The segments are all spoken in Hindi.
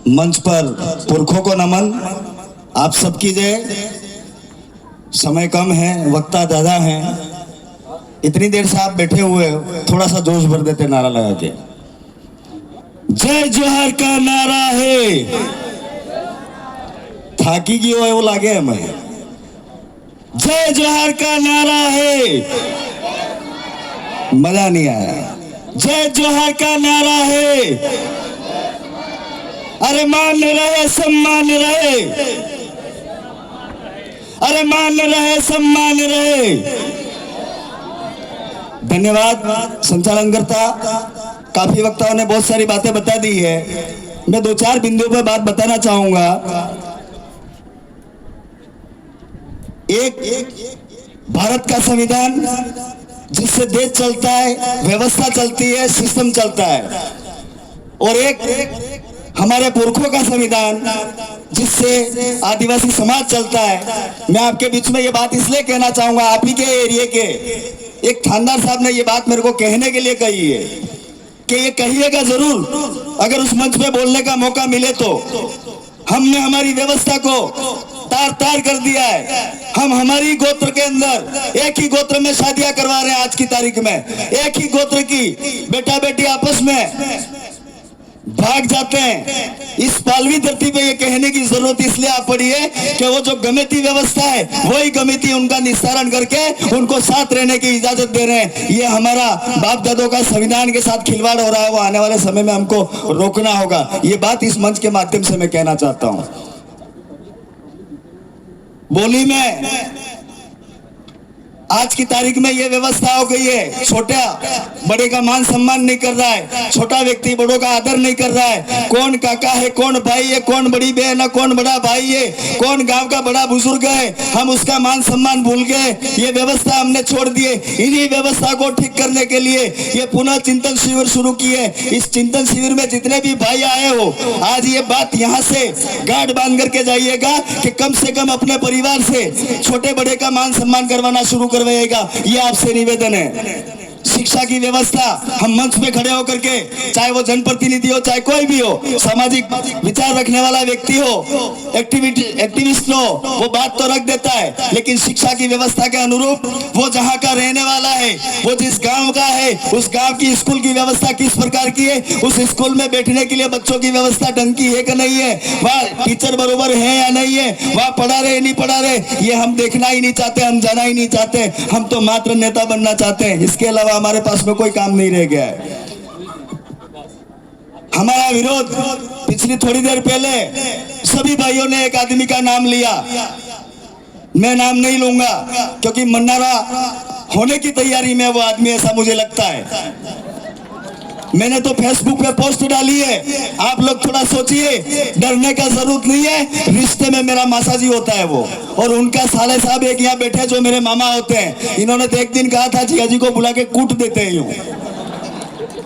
मंच पर पुरखों को नमन। आप सबकी जय। समय कम है, वक्ता ज़्यादा हैं। इतनी देर से आप बैठे हुए हो, थोड़ा सा जोश भर देते नारा लगा के। जय जोहर का नारा है। थाकी की वो लागे हमें। जय जोहर का नारा है। मजा नहीं आया। जय जोहर का नारा है। अरे मान रहे सम्मान रहे, अरे मान रहे सम्मान रहे। धन्यवाद संचालन करता। काफी वक्ताओं ने बहुत सारी बातें बता दी है। मैं दो चार बिंदुओं पर बात बताना चाहूंगा। एक भारत का संविधान जिससे देश चलता है, व्यवस्था चलती है, सिस्टम चलता है, और एक हमारे पुरखों का संविधान जिससे आदिवासी समाज चलता है। मैं आपके बीच में ये बात इसलिए कहना चाहूंगा, आप ही के एरिया के एक थानेदार साहब ने ये बात मेरे को कहने के लिए कही है कि ये कहिएगा जरूर, अगर उस मंच पे बोलने का मौका मिले तो। हमने हमारी व्यवस्था को तार तार कर दिया है। हम हमारी गोत्र के अंदर एक ही गोत्र में शादियां करवा रहे हैं। आज की तारीख में एक ही गोत्र की बेटा बेटी आपस में भाग जाते हैं। इस पालवी धरती पे ये कहने की जरूरत इसलिए आ पड़ी है कि वो जो गमेती व्यवस्था है, वही गमेती उनका निस्तारण करके उनको साथ रहने की इजाजत दे रहे हैं। ये हमारा बाप दादों का संविधान के साथ खिलवाड़ हो रहा है, वो आने वाले समय में हमको रोकना होगा। ये बात इस मंच के माध्यम से मैं कहना चाहता हूं। बोली में आज की तारीख में ये व्यवस्था हो गई है, छोटा बड़े का मान सम्मान नहीं कर रहा है, छोटा व्यक्ति बड़ों का आदर नहीं कर रहा है। कौन काका है, कौन भाई है, कौन बड़ी बहन है, कौन बड़ा भाई है, कौन गांव का बड़ा बुजुर्ग है, हम उसका मान सम्मान भूल गए। ये व्यवस्था हमने छोड़ दिए। इन्हीं व्यवस्था को ठीक करने के लिए ये पुनः चिंतन शिविर शुरू किए। इस चिंतन शिविर में जितने भी भाई आए हो, आज ये बात यहाँ से गांठ बांध करके जाइएगा कि कम से कम अपने परिवार से छोटे बड़े का मान सम्मान करवाना शुरू करवाइएगा। ये आपसे निवेदन है। शिक्षा की व्यवस्था हम मंच पे खड़े होकर के, चाहे वो जनप्रतिनिधि हो, चाहे कोई भी हो, सामाजिक विचार रखने वाला व्यक्ति हो, एक्टिविस्ट हो, वो बात तो रख देता है, लेकिन शिक्षा की व्यवस्था के अनुरूप वो जहाँ का रहने वाला है, वो जिस गांव का है, उस गांव की स्कूल की व्यवस्था किस प्रकार की है, उस स्कूल में बैठने के लिए बच्चों की व्यवस्था ढंग की है कि नहीं है, वहाँ टीचर बरोबर है या नहीं है, वहाँ पढ़ा रहे नहीं पढ़ा रहे, ये हम देखना ही नहीं चाहते, हम जाना ही नहीं चाहते। हम तो मात्र नेता बनना चाहते हैं। इसके अलावा हमारे पास में कोई काम नहीं रह गया है। हमारा विरोध पिछली थोड़ी देर पहले सभी भाइयों ने एक आदमी का नाम लिया। मैं नाम नहीं लूंगा क्योंकि मन्नारा होने की तैयारी में वो आदमी, ऐसा मुझे लगता है। मैंने तो फेसबुक पे पोस्ट डाली है। आप लोग थोड़ा सोचिए, डरने का जरूरत नहीं है। रिश्ते में मेरा मासाजी होता है वो, और उनका साले साहब एक यहाँ बैठे जो मेरे मामा होते हैं। इन्होंने तो एक दिन कहा था जिया जी को बुला के कूट देते हैं यूं।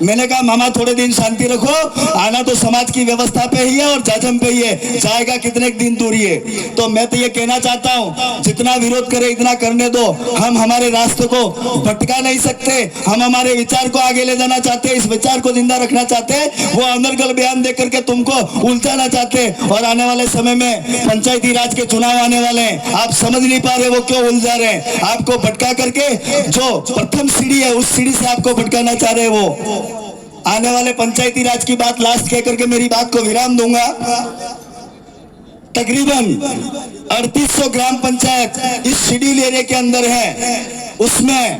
मैंने कहा मामा थोड़े दिन शांति रखो, आना तो समाज की व्यवस्था पे ही है और जाजम पे ही है, जाएगा कितने दिन दूरी है। तो मैं तो ये कहना चाहता हूँ, जितना विरोध करे इतना करने दो। हम हमारे रास्ते को भटका नहीं सकते। हम हमारे विचार को आगे ले जाना चाहते हैं, इस विचार को जिंदा रखना चाहते हैं। वो अनर्गल बयान दे करके तुमको उलझाना चाहते हैं। और आने वाले समय में पंचायती राज के चुनाव आने वाले हैं। आप समझ नहीं पा रहे वो क्यों उलझा रहे हैं। आपको भटका करके जो प्रथम सीढ़ी है, उस सीढ़ी से आपको भटकाना चाह रहे हैं वो। आने वाले पंचायती राज की बात लास्ट कह करके मेरी बात को विराम दूंगा। तकरीबन 3800 ग्राम पंचायत इस शेड्यूल एरिया के अंदर है। उसमें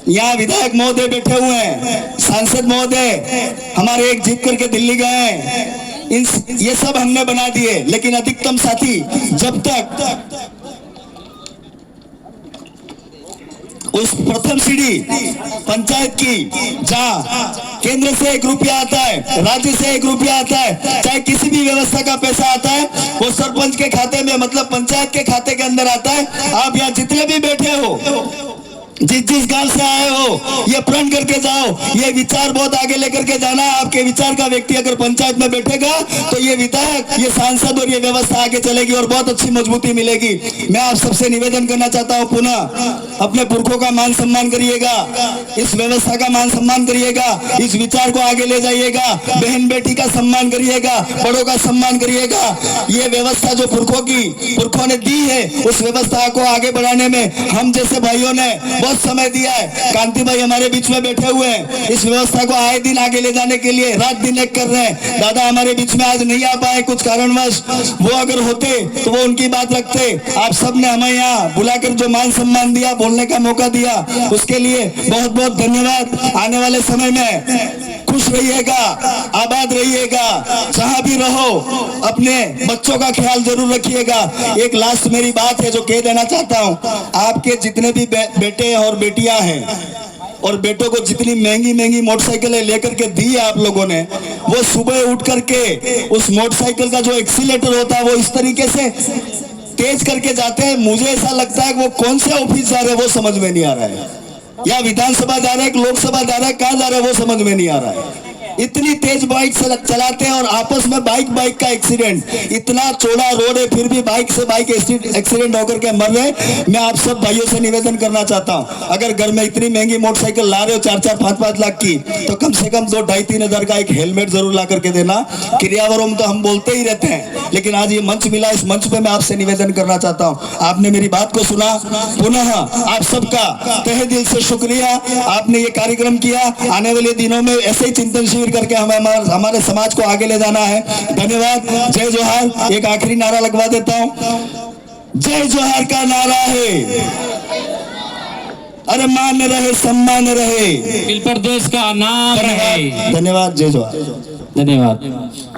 यहाँ विधायक महोदय बैठे हुए हैं, सांसद महोदय हमारे एक जीत करके दिल्ली गए हैं। ये सब हमने बना दिए, लेकिन अधिकतम साथी जब तक उस प्रथम सीढ़ी पंचायत की, जहाँ केंद्र से 1 रुपया आता है, राज्य से 1 रुपया आता है, चाहे किसी भी व्यवस्था का पैसा आता है, वो सरपंच के खाते में, मतलब पंचायत के खाते के अंदर आता है। आप यहाँ जितने भी बैठे हो, जिस जिस गांव से आए हो ये प्रण करके जाओ, ये विचार बहुत आगे लेकर के जाना है। आपके विचार का व्यक्ति अगर पंचायत में बैठेगा तो ये विधायक, ये सांसद और ये व्यवस्था आगे चलेगी और बहुत अच्छी मजबूती मिलेगी। मैं आप सबसे निवेदन करना चाहता हूं, पुनः अपने पुरखों का मान सम्मान करिएगा, इस व्यवस्था का मान सम्मान करिएगा, इस विचार को आगे ले जाइएगा, बहन बेटी का सम्मान करिएगा, बड़ों का सम्मान करिएगा। ये व्यवस्था जो पुरखों ने दी है, उस व्यवस्था को आगे बढ़ाने में हम जैसे भाइयों ने बहुत समय दिया है। कांति भाई हमारे बीच में बैठे हुए हैं, इस व्यवस्था को आए दिन आगे ले जाने के लिए रात दिन एक कर रहे हैं। दादा हमारे बीच में आज नहीं आ पाए कुछ कारणवश, वो अगर होते तो वो उनकी बात रखते। आप सब ने हमें यहाँ बुलाकर जो मान सम्मान दिया, बोलने का मौका दिया, उसके लिए बहुत बहुत धन्यवाद। आने वाले समय में खुश रहिएगा, आबाद रहिएगा, जहां भी रहो अपने बच्चों का ख्याल जरूर रखिएगा। एक लास्ट मेरी बात है जो कह देना चाहता हूं, आपके जितने भी बेटे और बेटियां हैं और बेटों को जितनी महंगी महंगी मोटरसाइकिलें लेकर के दी है आप लोगों ने, वो सुबह उठ करके उस मोटरसाइकिल का जो एक्सीलेटर होता है वो इस तरीके से तेज करके जाते हैं। मुझे ऐसा लगता है कि वो कौन से ऑफिस जा रहे हैं वो समझ में नहीं आ रहा है, या विधानसभा जा रहे हैं, लोकसभा जा रहे हैं, कहां जा रहे हैं वो समझ में नहीं आ रहा है। इतनी तेज बाइक से चलाते हैं और आपस में बाइक का एक्सीडेंट, इतना चौड़ा रोड है फिर भी बाइक से बाइक एक्सीडेंट होकर के मर रहे। मैं आप सब भाइयों से निवेदन करना चाहता हूं, अगर घर में इतनी महंगी मोटरसाइकिल ला रहे हो 4-4, 5-5 लाख की, तो कम से कम 2-2.5-3 हजार का एक हेलमेट जरूर ला करके देना। क्रियावरों में तो हम बोलते ही रहते हैं, लेकिन आज ये मंच मिला, इस मंच पे मैं आपसे निवेदन करना चाहता हूं। आपने मेरी बात को सुना, पुनः आप सबका तहे दिल से शुक्रिया। आपने ये कार्यक्रम किया, आने वाले दिनों में ऐसे ही चिंतनशील करके हमें हमारे समाज को आगे ले जाना है। धन्यवाद। जय जोहार। एक आखिरी नारा लगवा देता हूं, जय जोहार का नारा है, अरे मान रहे सम्मान रहे, प्रदेश का नाम है। धन्यवाद। जय जोहार। धन्यवाद।